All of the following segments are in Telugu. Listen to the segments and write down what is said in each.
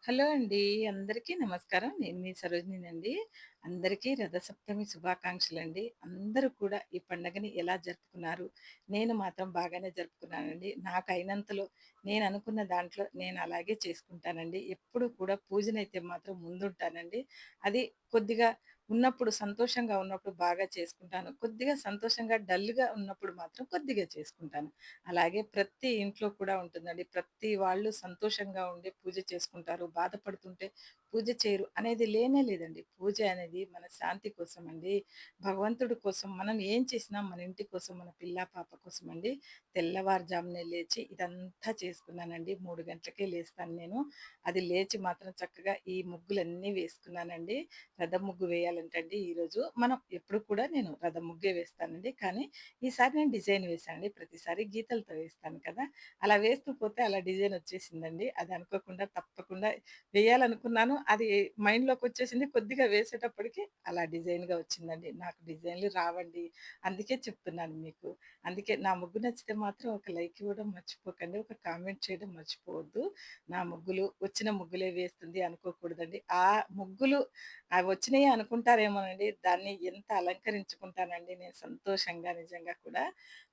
హలో అండి. అందరికీ నమస్కారం. నేను మీ సరోజినినండి. అందరికీ రథసప్తమి శుభాకాంక్షలండి. అందరూ కూడా ఈ పండగని ఎలా జరుపుకున్నారు? నేను మాత్రం బాగానే జరుపుకున్నానండి. నాకైనంతలో నేననుకున్న దాంట్లో నేను అలాగే చేసుకుంటానండి. ఎప్పుడు కూడా పూజనైతే మాత్రం ముందుంటానండి. అది కొద్దిగా ఉన్నప్పుడు సంతోషంగా ఉన్నప్పుడు బాగా చేసుకుంటాను. కొద్దిగా సంతోషంగా డల్‌గా ఉన్నప్పుడు మాత్రం కొద్దిగా చేసుకుంటాను. అలాగే ప్రతి ఇంట్లో కూడా ఉంటుందండి. ప్రతి వాళ్ళు సంతోషంగా ఉండి పూజ చేసుకుంటారు. బాధపడుతుంటే పూజ చేయరు అనేది లేనే లేదండి. పూజ అనేది మన శాంతి కోసమండి. భగవంతుడి కోసం మనం ఏం చేసినా మన ఇంటి కోసం, మన పిల్ల పాప కోసమండి. తెల్లవారుజామునే లేచి ఇదంతా చేసుకున్నానండి. 3 గంటలకే లేస్తాను నేను. అది లేచి మాత్రం చక్కగా ఈ ముగ్గులన్నీ వేసుకున్నానండి. రథం ముగ్గు వేయాలంటండి ఈరోజు మనం ఎప్పుడు కూడా నేను రథం ముగ్గే వేస్తానండి. కానీ ఈసారి నేను డిజైన్ వేశానండి. ప్రతిసారి గీతలతో వేస్తాను కదా! అలా వేస్తూ పోతే అలా డిజైన్ వచ్చేసిందండి. అది అనుకోకుండా తప్పకుండా వేయాలనుకున్నాను. అది మైండ్‌లోకొచ్చేసింది. కొద్దిగా వేసేటప్పటికి అలా డిజైన్‌గా వచ్చిందండి. నాకు డిజైన్‌లు రావండి. అందుకే చెప్తున్నాను మీకు. అందుకే నా ముగ్గు నచ్చితే మాత్రం ఒక లైక్ ఇవ్వడం మర్చిపోకండి. ఒక కామెంట్ చేయడం మర్చిపోవద్దు. నా ముగ్గులు వచ్చిన ముగ్గులే వేస్తుంది అనుకోకూడదండి. ఆ ముగ్గులు వచ్చినయి అనుకుంటారేమోనండి. దాన్ని ఎంత అలంకరించుకుంటానండి నేను సంతోషంగా నిజంగా కూడా.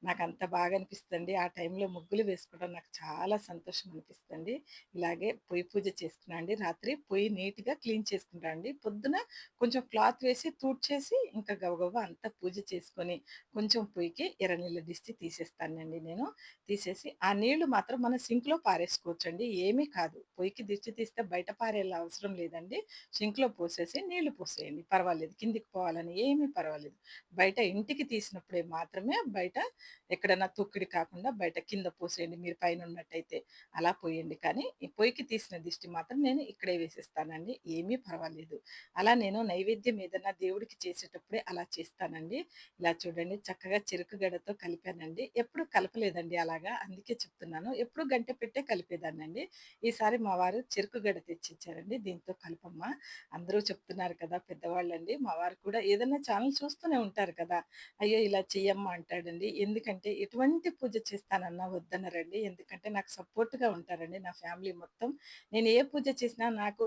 నాకంత బాగా అనిపిస్తదండి. ఆ టైంలో ముగ్గులు వేసుకోవడం నాకు చాలా సంతోషం అనిపిస్తదండి. ఇలాగే పొయ్యి పూజ చేసుకున్నా అండి. రాత్రి పొయ్యి నీట్‌గా క్లీన్ చేసుకుంటా అండి. పొద్దున కొంచెం క్లాత్ వేసి తుడిచేసి ఇంకా గబగబా అంతా పూజ చేసుకొని, కొంచెం పొయ్యికి ఎర్రనీళ్ళ దిష్టి తీసేస్తానండి నేను. తీసేసి ఆ నీళ్లు మాత్రం మన సింక్‌లో పారేసుకోవచ్చండి. ఏమీ కాదు. పొయ్యికి దిష్టి తీస్తే బయట పారేయాల అవసరం లేదండి. సింక్‌లో పోసేసి నీళ్లు పోసేయండి. పర్వాలేదు. కిందకి పోవాలని ఏమీ పర్వాలేదు. బయట ఇంటికి తీసినప్పుడే మాత్రమే బయట ఎక్కడన్నా తొక్కిడి కాకుండా బయట కింద పోసేయండి మీరు పైనున్నట్టయితే. అలా పోయండి. కానీ ఈ పొయ్యికి తీసిన దిష్టి మాత్రం నేను ఇక్కడే వేసేస్తానండి. ఏమీ పర్వాలేదు. అలా నేను నైవేద్యం ఏదన్నా దేవుడికి చేసేటప్పుడే అలా చేస్తానండి. ఇలా చూడండి చక్కగా చెరుకు గడతో కలిపానండి. ఎప్పుడు కలపలేదండి అలాగా. అందుకే చెప్తున్నాను. ఎప్పుడు గంటె పెట్టే కలిపేదాన్నండి. ఈసారి మా వారు చెరుకు గడ తెచ్చిచ్చారండి. దీంతో కలపమ్మా అందరూ చెప్తున్నారు కదా పెద్దవాళ్ళండి. మా వారు కూడా ఏదన్నా ఛానెల్ చూస్తూనే ఉంటారు కదా! అయ్యో! ఇలా చెయ్యమ్మా అంటాడండి. ఎందుకంటే ఎటువంటి పూజ చేస్తానన్నా వద్దనరండి. ఎందుకంటే నాకు సపోర్ట్‌గా ఉంటారండి నా ఫ్యామిలీ మొత్తం. నేను ఏ పూజ చేసినా నాకు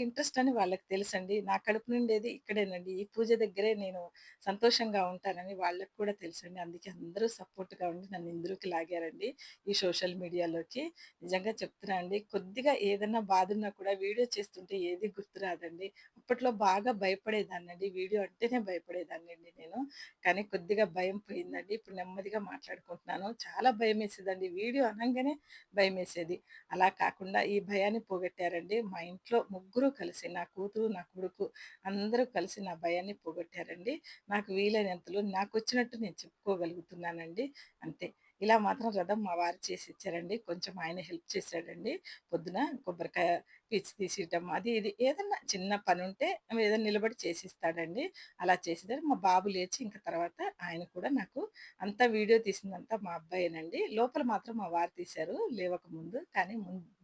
ఇంట్రెస్ట్ అని వాళ్ళకి తెలుసండి. నా కడుపు నిండేది ఇక్కడేనండి. ఈ పూజ దగ్గరే నేను సంతోషంగా ఉంటానని వాళ్ళకి కూడా తెలుసండి. అందుకే అందరూ సపోర్ట్‌గా ఉండి నన్ను ఇందులోకి లాగారండి. ఈ సోషల్ మీడియాలోకి. నిజంగా చెప్తున్నా అండి. కొద్దిగా ఏదన్నా బాధున్నా కూడా వీడియో చేస్తుంటే ఏది గుర్తురాదండి. అప్పట్లో బాగా భయపడేదాన్నండి. వీడియో అంటేనే భయపడేదాన్నండి నేను. కానీ కొద్దిగా భయం పోయిందండి. ఇప్పుడు నెమ్మదిగా మాట్లాడుకుంటున్నాను. చాలా భయమేసేదండి. వీడియో అనంగానే భయమేసేది. అలా కాకుండా ఈ భయాన్ని పోగొట్టారండి. మా ఇంట్లో ముగ్గురు కలిసి నా కూతురు, నా కొడుకు అందరూ కలిసి నా భయాన్ని పోగొట్టారండి. నాకు వీలైనంతలో నాకొచ్చినట్టు నేను చెప్పుకోగలుగుతున్నానండి. అంతే. ఇలా మాత్రం రథం మా వారు చేసిచ్చారండి. కొంచెం ఆయన హెల్ప్ చేశాడండి. పొద్దున కొబ్బరికాయ పీచు తీసేయటం అది ఇది ఏదన్నా చిన్న పనుంటే ఏదైనా నిలబడి చేసిస్తాడండి. అలా చేసేసారు. మా బాబు లేచి ఇంక తర్వాత ఆయన కూడా నాకు అంతా వీడియో తీసిందంతా మా అబ్బాయేనండి. లోపల మాత్రం మా వారు తీశారు లేవకముందు. కానీ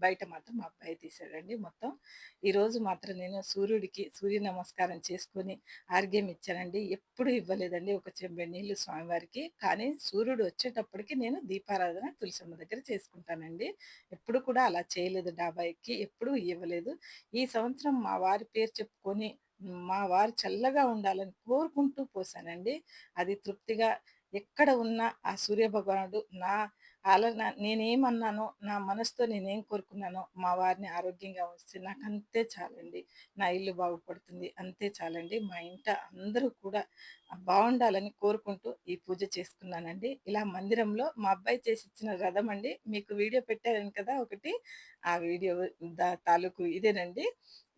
బయట మాత్రం మా అబ్బాయే తీశాడండి మొత్తం. ఈరోజు మాత్రం నేను సూర్య నమస్కారం చేసుకొని ఆర్ఘ్యం ఇచ్చానండి. ఎప్పుడు ఇవ్వలేదండి ఒక చెంబెడు నీళ్లు స్వామివారికి. కానీ సూర్యుడు వచ్చేటప్పటికి నేను దీపారాధన తులసమ్మ దగ్గర చేసుకుంటానండి. ఎప్పుడు కూడా అలా చేయలేదు డాబా ఎక్కి. ఎప్పుడూ ఇవ్వలేదు. ఈ సంవత్సరం మా వారి పేరు చెప్పుకొని మా వారు చల్లగా ఉండాలని కోరుకుంటూ పోసానండి. అది తృప్తిగా ఎక్కడ ఉన్నా ఆ సూర్యభగవానుడు నేనేమన్నానో, నా మనసుతో నేనేం కోరుకున్నానో, మా వారిని ఆరోగ్యంగా ఉంచితే నాకంతే చాలండి. నా ఇల్లు బాగుపడుతుంది. అంతే చాలండి. మా ఇంట అందరూ కూడా బావుండాలని కోరుకుంటూ ఈ పూజ చేసుకున్నానండి. ఇలా మందిరంలో మా అబ్బాయి చేసిచ్చిన రథం అండి. మీకు వీడియో పెట్టాను కదా ఒకటి. ఆ వీడియో తాలూకు ఇదేనండి.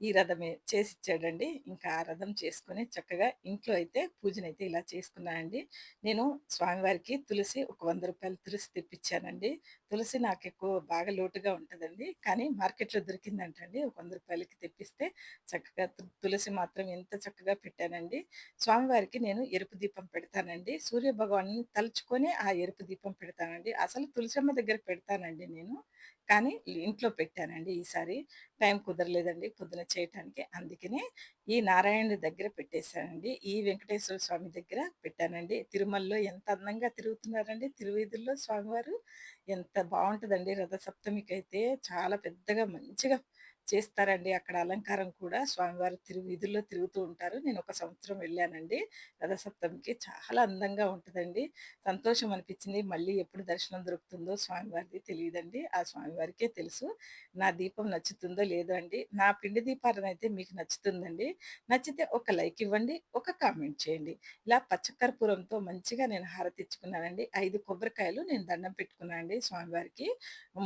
ఈ రథమే చేసిచ్చాడండి. ఇంకా ఆ రథం చేసుకొని చక్కగా ఇంట్లో అయితే పూజనైతే ఇలా చేసుకున్నానండి. నేను స్వామివారికి తులసి ఒక రూ. 100 తులసి తెప్పిచ్చానండి. తులసి నాకెక్కువ బాగా లోటుగా ఉంటదండి. కానీ మార్కెట్‌లో దొరికిందంటండి. ఒక రూ. 100కి తెప్పిస్తే చక్కగా తులసి మాత్రం ఎంత చక్కగా పెట్టానండి. స్వామివారికి నేను ఎరుపు దీపం పెడతానండి. సూర్య భగవానుడిని తలుచుకొని ఆ ఎరుపు దీపం పెడతానండి. అసలు తులసమ్మ దగ్గర పెడతానండి నేను. కానీ ఇంట్లో పెట్టానండి ఈసారి. టైం కుదరలేదండి పొద్దున చేయటానికి. అందుకనే ఈ నారాయణుడి దగ్గర పెట్టేశానండి. ఈ వెంకటేశ్వర స్వామి దగ్గర పెట్టానండి. తిరుమలలో ఎంత అందంగా తిరుగుతున్నారండి తిరువీధుల్లో స్వామివారు. ఎంత బావుంటదండి రథసప్తమికైతే చాలా పెద్దగా మంచిగా చేస్తారండి అక్కడ అలంకారం కూడా. స్వామివారు వీధుల్లో తిరుగుతూ ఉంటారు. నేనొక సంవత్సరం వెళ్ళానండి రథసప్తమికి. చాలా అందంగా ఉంటదండి. సంతోషం అనిపించింది. మళ్ళీ ఎప్పుడు దర్శనం దొరుకుతుందో స్వామివారిది తెలీదండి. ఆ స్వామివారికే తెలుసు. నా దీపం నచ్చుతుందో లేదో అండి. నా పిండి దీపారాధన అయితే మీకు నచ్చుతుందండి. నచ్చితే ఒక లైక్ ఇవ్వండి. ఒక కామెంట్ చేయండి. ఇలా పచ్చకర్పూరంతో మంచిగా నేను హారతిచ్చుకున్నానండి. 5 కొబ్బరికాయలు నేను దండం పెట్టుకున్నానండి స్వామివారికి.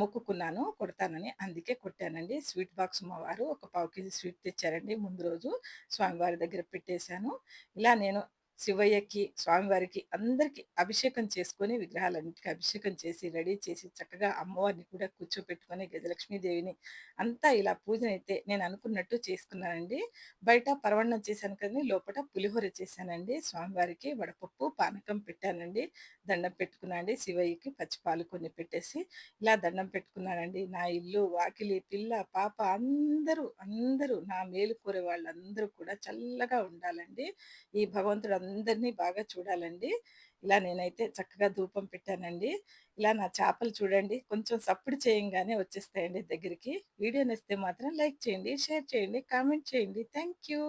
మొక్కుకున్నాను కొడతానని. అందుకే కొట్టానండి. స్వీట్ బాక్స్ మా వారు ఒక పావు కేజీ స్వీట్ తెచ్చారండి ముందు రోజు. స్వామివారి దగ్గర పెట్టేశాను. ఇలా నేను శివయ్యకి, స్వామివారికి అందరికి అభిషేకం చేసుకొని విగ్రహాలన్నిటికి అభిషేకం చేసి, రెడీ చేసి చక్కగా అమ్మవారిని కూడా కూర్చోపెట్టుకొని గజలక్ష్మీదేవిని అంతా ఇలా పూజనైతే నేను అనుకున్నట్టు చేసుకున్నానండి. బయట పరమాన్నం చేశాను కానీ లోపట పులిహోర చేశానండి. స్వామివారికి వడపప్పు, పానకం పెట్టానండి. దండం పెట్టుకున్నా అండి. శివయ్యకి పచ్చిపాలు కొన్ని పెట్టేసి ఇలా దండం పెట్టుకున్నానండి. నా ఇల్లు, వాకిలి, పిల్ల, పాప అందరూ నా మేలు కోరే వాళ్ళందరూ కూడా చల్లగా ఉండాలండి. ఈ భగవంతుడు అందరిని బాగా చూడాలండి. ఇలా నేనైతే చక్కగా ధూపం పెట్టానండి. ఇలా నా చేపలు చూడండి కొంచెం సప్పుడు చేయంగానే వచ్చేస్తాయండి దగ్గరికి. వీడియో నచ్చితే మాత్రం లైక్ చేయండి, షేర్ చేయండి, కామెంట్ చేయండి. Thank you.